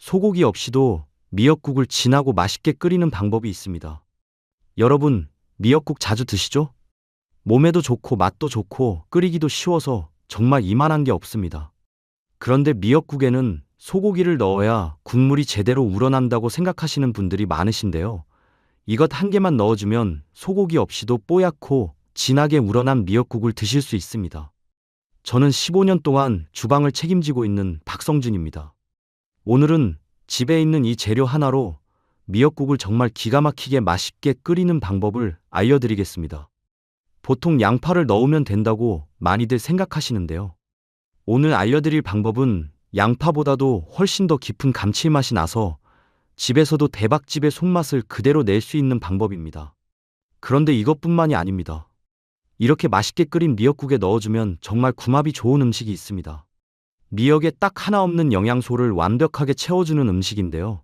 소고기 없이도 미역국을 진하고 맛있게 끓이는 방법이 있습니다. 여러분, 미역국 자주 드시죠? 몸에도 좋고 맛도 좋고 끓이기도 쉬워서 정말 이만한 게 없습니다. 그런데 미역국에는 소고기를 넣어야 국물이 제대로 우러난다고 생각하시는 분들이 많으신데요. 이것 한 개만 넣어주면 소고기 없이도 뽀얗고 진하게 우러난 미역국을 드실 수 있습니다. 저는 15년 동안 주방을 책임지고 있는 박성준입니다. 오늘은 집에 있는 이 재료 하나로 미역국을 정말 기가 막히게 맛있게 끓이는 방법을 알려드리겠습니다. 보통 양파를 넣으면 된다고 많이들 생각하시는데요. 오늘 알려드릴 방법은 양파보다도 훨씬 더 깊은 감칠맛이 나서 집에서도 대박집의 손맛을 그대로 낼 수 있는 방법입니다. 그런데 이것뿐만이 아닙니다. 이렇게 맛있게 끓인 미역국에 넣어주면 정말 궁합이 좋은 음식이 있습니다. 미역에 딱 하나 없는 영양소를 완벽하게 채워주는 음식인데요.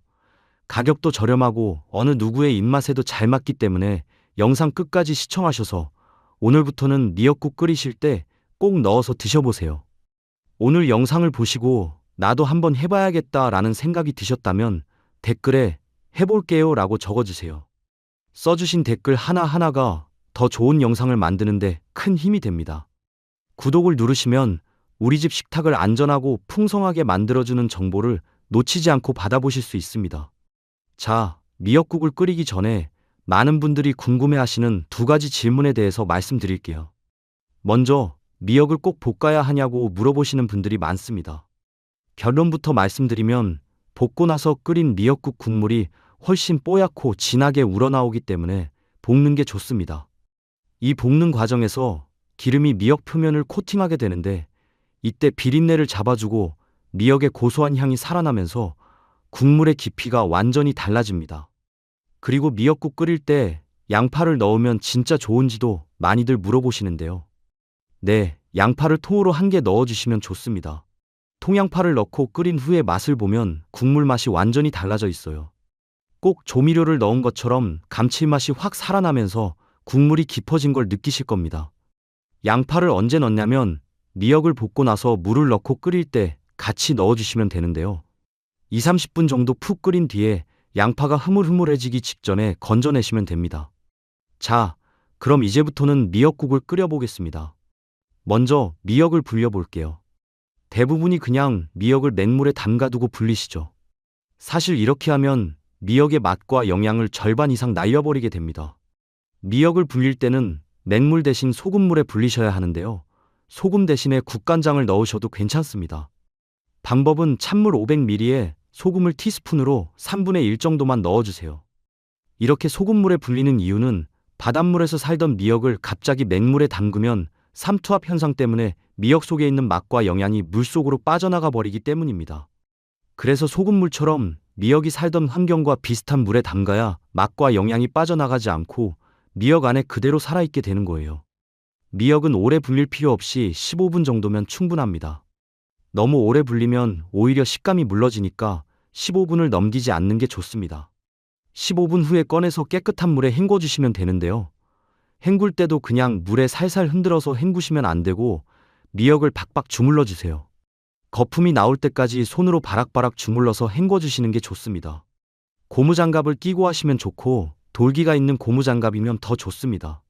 가격도 저렴하고 어느 누구의 입맛에도 잘 맞기 때문에 영상 끝까지 시청하셔서 오늘부터는 미역국 끓이실 때 꼭 넣어서 드셔보세요. 오늘 영상을 보시고 나도 한번 해봐야겠다라는 생각이 드셨다면 댓글에 해볼게요 라고 적어주세요. 써주신 댓글 하나하나가 더 좋은 영상을 만드는데 큰 힘이 됩니다. 구독을 누르시면 우리 집 식탁을 안전하고 풍성하게 만들어주는 정보를 놓치지 않고 받아보실 수 있습니다. 자, 미역국을 끓이기 전에 많은 분들이 궁금해하시는 두 가지 질문에 대해서 말씀드릴게요. 먼저, 미역을 꼭 볶아야 하냐고 물어보시는 분들이 많습니다. 결론부터 말씀드리면 볶고 나서 끓인 미역국 국물이 훨씬 뽀얗고 진하게 우러나오기 때문에 볶는 게 좋습니다. 이 볶는 과정에서 기름이 미역 표면을 코팅하게 되는데 이때 비린내를 잡아주고 미역의 고소한 향이 살아나면서 국물의 깊이가 완전히 달라집니다. 그리고 미역국 끓일 때 양파를 넣으면 진짜 좋은지도 많이들 물어보시는데요. 네, 양파를 통으로 한 개 넣어주시면 좋습니다. 통양파를 넣고 끓인 후에 맛을 보면 국물 맛이 완전히 달라져 있어요. 꼭 조미료를 넣은 것처럼 감칠맛이 확 살아나면서 국물이 깊어진 걸 느끼실 겁니다. 양파를 언제 넣냐면 미역을 볶고 나서 물을 넣고 끓일 때 같이 넣어주시면 되는데요. 20-30분 정도 푹 끓인 뒤에 양파가 흐물흐물해지기 직전에 건져내시면 됩니다. 자, 그럼 이제부터는 미역국을 끓여보겠습니다. 먼저 미역을 불려볼게요. 대부분이 그냥 미역을 맹물에 담가두고 불리시죠. 사실 이렇게 하면 미역의 맛과 영양을 절반 이상 날려버리게 됩니다. 미역을 불릴 때는 맹물 대신 소금물에 불리셔야 하는데요. 소금 대신에 국간장을 넣으셔도 괜찮습니다. 방법은 찬물 500ml에 소금을 티스푼으로 3분의 1 정도만 넣어주세요. 이렇게 소금물에 불리는 이유는 바닷물에서 살던 미역을 갑자기 맹물에 담그면 삼투압 현상 때문에 미역 속에 있는 맛과 영양이 물속으로 빠져나가 버리기 때문입니다. 그래서 소금물처럼 미역이 살던 환경과 비슷한 물에 담가야 맛과 영양이 빠져나가지 않고 미역 안에 그대로 살아있게 되는 거예요. 미역은 오래 불릴 필요 없이 15분 정도면 충분합니다. 너무 오래 불리면 오히려 식감이 물러지니까 15분을 넘기지 않는 게 좋습니다. 15분 후에 꺼내서 깨끗한 물에 헹궈주시면 되는데요. 헹굴 때도 그냥 물에 살살 흔들어서 헹구시면 안 되고 미역을 박박 주물러 주세요. 거품이 나올 때까지 손으로 바락바락 주물러서 헹궈주시는 게 좋습니다. 고무장갑을 끼고 하시면 좋고 돌기가 있는 고무장갑이면 더 좋습니다.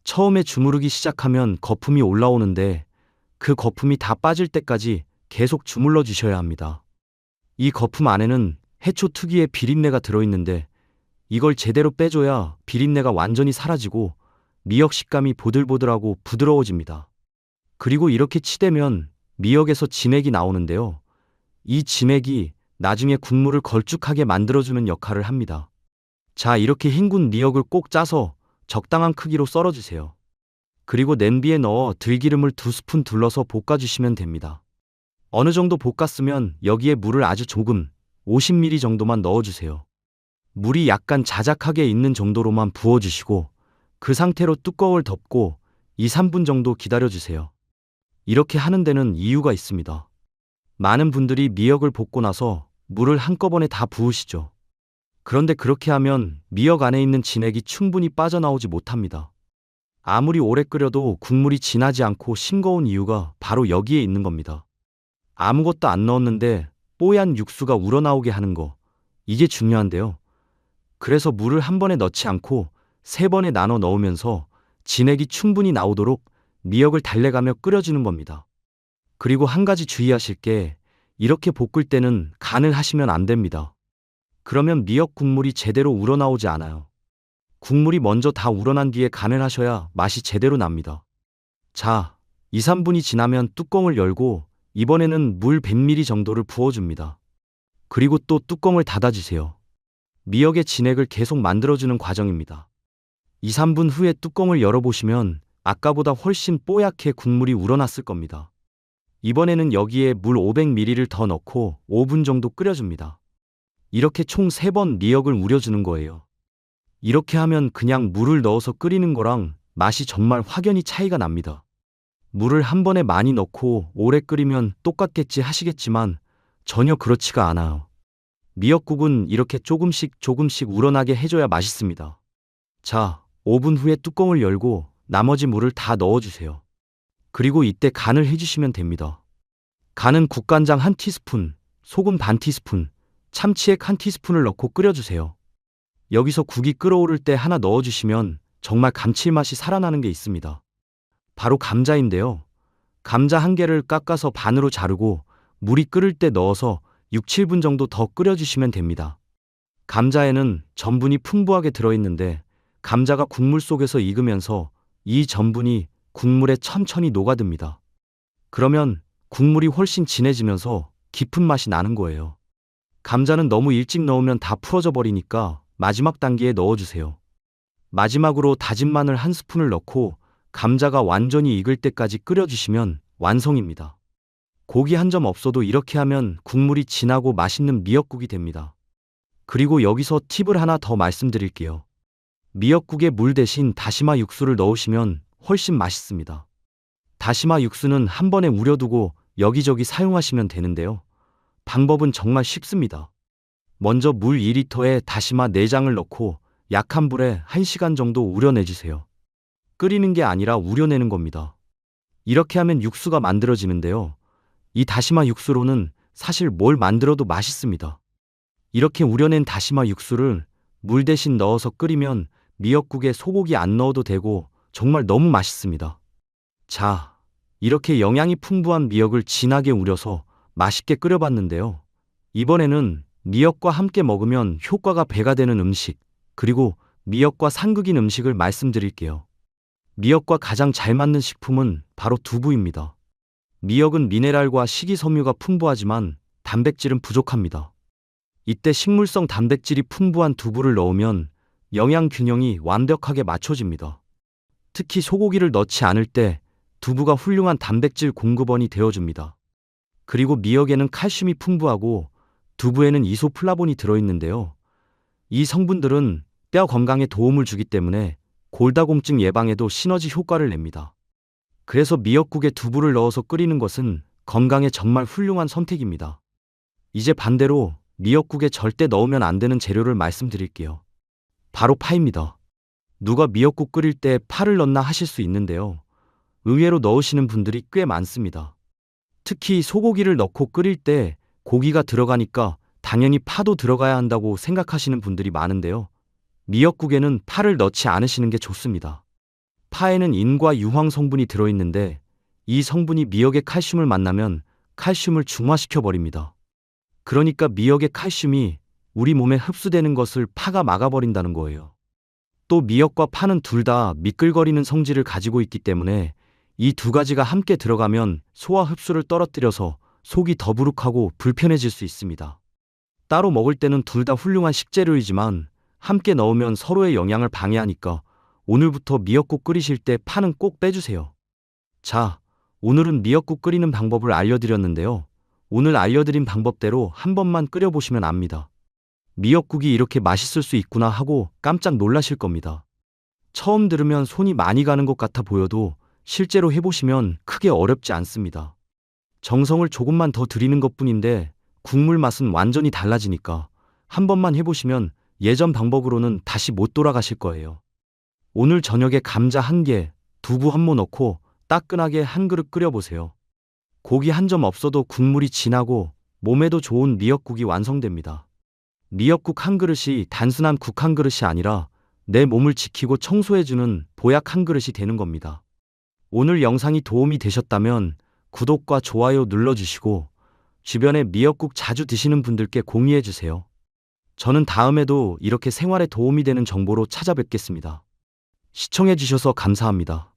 처음에 주무르기 시작하면 거품이 올라오는데 그 거품이 다 빠질 때까지 계속 주물러 주셔야 합니다. 이 거품 안에는 해초 특유의 비린내가 들어있는데 이걸 제대로 빼줘야 비린내가 완전히 사라지고 미역 식감이 보들보들하고 부드러워집니다. 그리고 이렇게 치대면 미역에서 진액이 나오는데요. 이 진액이 나중에 국물을 걸쭉하게 만들어주는 역할을 합니다. 자, 이렇게 헹군 미역을 꼭 짜서 적당한 크기로 썰어주세요. 그리고 냄비에 넣어 들기름을 2스푼 둘러서 볶아주시면 됩니다. 어느 정도 볶았으면 여기에 물을 아주 조금 50ml 정도만 넣어주세요. 물이 약간 자작하게 있는 정도로만 부어주시고 그 상태로 뚜껑을 덮고 2-3분 정도 기다려주세요. 이렇게 하는 데는 이유가 있습니다. 많은 분들이 미역을 볶고 나서 물을 한꺼번에 다 부으시죠. 그런데 그렇게 하면 미역 안에 있는 진액이 충분히 빠져나오지 못합니다. 아무리 오래 끓여도 국물이 진하지 않고 싱거운 이유가 바로 여기에 있는 겁니다. 아무것도 안 넣었는데 뽀얀 육수가 우러나오게 하는 거. 이게 중요한데요. 그래서 물을 한 번에 넣지 않고 세 번에 나눠 넣으면서 진액이 충분히 나오도록 미역을 달래가며 끓여주는 겁니다. 그리고 한 가지 주의하실 게 이렇게 볶을 때는 간을 하시면 안 됩니다. 그러면 미역 국물이 제대로 우러나오지 않아요. 국물이 먼저 다 우러난 뒤에 간을 하셔야 맛이 제대로 납니다. 자, 2, 3분이 지나면 뚜껑을 열고 이번에는 물 100ml 정도를 부어줍니다. 그리고 또 뚜껑을 닫아주세요. 미역의 진액을 계속 만들어주는 과정입니다. 2, 3분 후에 뚜껑을 열어보시면 아까보다 훨씬 뽀얗게 국물이 우러났을 겁니다. 이번에는 여기에 물 500ml를 더 넣고 5분 정도 끓여줍니다. 이렇게 총 3번 미역을 우려주는 거예요. 이렇게 하면 그냥 물을 넣어서 끓이는 거랑 맛이 정말 확연히 차이가 납니다. 물을 한 번에 많이 넣고 오래 끓이면 똑같겠지 하시겠지만 전혀 그렇지가 않아요. 미역국은 이렇게 조금씩 우러나게 해줘야 맛있습니다. 자, 5분 후에 뚜껑을 열고 나머지 물을 다 넣어주세요. 그리고 이때 간을 해주시면 됩니다. 간은 국간장 1티스푼, 소금 반 티스푼, 참치액 1티스푼을 넣고 끓여주세요. 여기서 국이 끓어오를 때 하나 넣어주시면 정말 감칠맛이 살아나는 게 있습니다. 바로 감자인데요. 감자 한 개를 깎아서 반으로 자르고 물이 끓을 때 넣어서 6, 7분 정도 더 끓여주시면 됩니다. 감자에는 전분이 풍부하게 들어있는데 감자가 국물 속에서 익으면서 이 전분이 국물에 천천히 녹아듭니다. 그러면 국물이 훨씬 진해지면서 깊은 맛이 나는 거예요. 감자는 너무 일찍 넣으면 다 풀어져 버리니까 마지막 단계에 넣어주세요. 마지막으로 다진 마늘 1스푼을 넣고 감자가 완전히 익을 때까지 끓여주시면 완성입니다. 고기 한 점 없어도 이렇게 하면 국물이 진하고 맛있는 미역국이 됩니다. 그리고 여기서 팁을 하나 더 말씀드릴게요. 미역국에 물 대신 다시마 육수를 넣으시면 훨씬 맛있습니다. 다시마 육수는 한 번에 우려두고 여기저기 사용하시면 되는데요. 방법은 정말 쉽습니다. 먼저 물 2리터에 다시마 4장을 넣고 약한 불에 1시간 정도 우려내주세요. 끓이는 게 아니라 우려내는 겁니다. 이렇게 하면 육수가 만들어지는데요. 이 다시마 육수로는 사실 뭘 만들어도 맛있습니다. 이렇게 우려낸 다시마 육수를 물 대신 넣어서 끓이면 미역국에 소고기 안 넣어도 되고 정말 너무 맛있습니다. 자, 이렇게 영양이 풍부한 미역을 진하게 우려서 맛있게 끓여봤는데요. 이번에는 미역과 함께 먹으면 효과가 배가 되는 음식, 그리고 미역과 상극인 음식을 말씀드릴게요. 미역과 가장 잘 맞는 식품은 바로 두부입니다. 미역은 미네랄과 식이섬유가 풍부하지만 단백질은 부족합니다. 이때 식물성 단백질이 풍부한 두부를 넣으면 영양 균형이 완벽하게 맞춰집니다. 특히 소고기를 넣지 않을 때 두부가 훌륭한 단백질 공급원이 되어줍니다. 그리고 미역에는 칼슘이 풍부하고 두부에는 이소플라본이 들어있는데요. 이 성분들은 뼈 건강에 도움을 주기 때문에 골다공증 예방에도 시너지 효과를 냅니다. 그래서 미역국에 두부를 넣어서 끓이는 것은 건강에 정말 훌륭한 선택입니다. 이제 반대로 미역국에 절대 넣으면 안 되는 재료를 말씀드릴게요. 바로 파입니다. 누가 미역국 끓일 때 파를 넣나 하실 수 있는데요. 의외로 넣으시는 분들이 꽤 많습니다. 특히 소고기를 넣고 끓일 때 고기가 들어가니까 당연히 파도 들어가야 한다고 생각하시는 분들이 많은데요. 미역국에는 파를 넣지 않으시는 게 좋습니다. 파에는 인과 유황 성분이 들어있는데 이 성분이 미역의 칼슘을 만나면 칼슘을 중화시켜 버립니다. 그러니까 미역의 칼슘이 우리 몸에 흡수되는 것을 파가 막아버린다는 거예요. 또 미역과 파는 둘 다 미끌거리는 성질을 가지고 있기 때문에 이 두 가지가 함께 들어가면 소화 흡수를 떨어뜨려서 속이 더부룩하고 불편해질 수 있습니다. 따로 먹을 때는 둘 다 훌륭한 식재료이지만 함께 넣으면 서로의 영양을 방해하니까 오늘부터 미역국 끓이실 때 파는 꼭 빼주세요. 자, 오늘은 미역국 끓이는 방법을 알려드렸는데요. 오늘 알려드린 방법대로 한 번만 끓여보시면 압니다. 미역국이 이렇게 맛있을 수 있구나 하고 깜짝 놀라실 겁니다. 처음 들으면 손이 많이 가는 것 같아 보여도 실제로 해보시면 크게 어렵지 않습니다. 정성을 조금만 더 들이는 것뿐인데 국물 맛은 완전히 달라지니까 한 번만 해보시면 예전 방법으로는 다시 못 돌아가실 거예요. 오늘 저녁에 감자 1개, 두부 1모 넣고 따끈하게 한 그릇 끓여보세요. 고기 한 점 없어도 국물이 진하고 몸에도 좋은 미역국이 완성됩니다. 미역국 한 그릇이 단순한 국 한 그릇이 아니라 내 몸을 지키고 청소해주는 보약 한 그릇이 되는 겁니다. 오늘 영상이 도움이 되셨다면 구독과 좋아요 눌러주시고 주변에 미역국 자주 드시는 분들께 공유해주세요. 저는 다음에도 이렇게 생활에 도움이 되는 정보로 찾아뵙겠습니다. 시청해주셔서 감사합니다.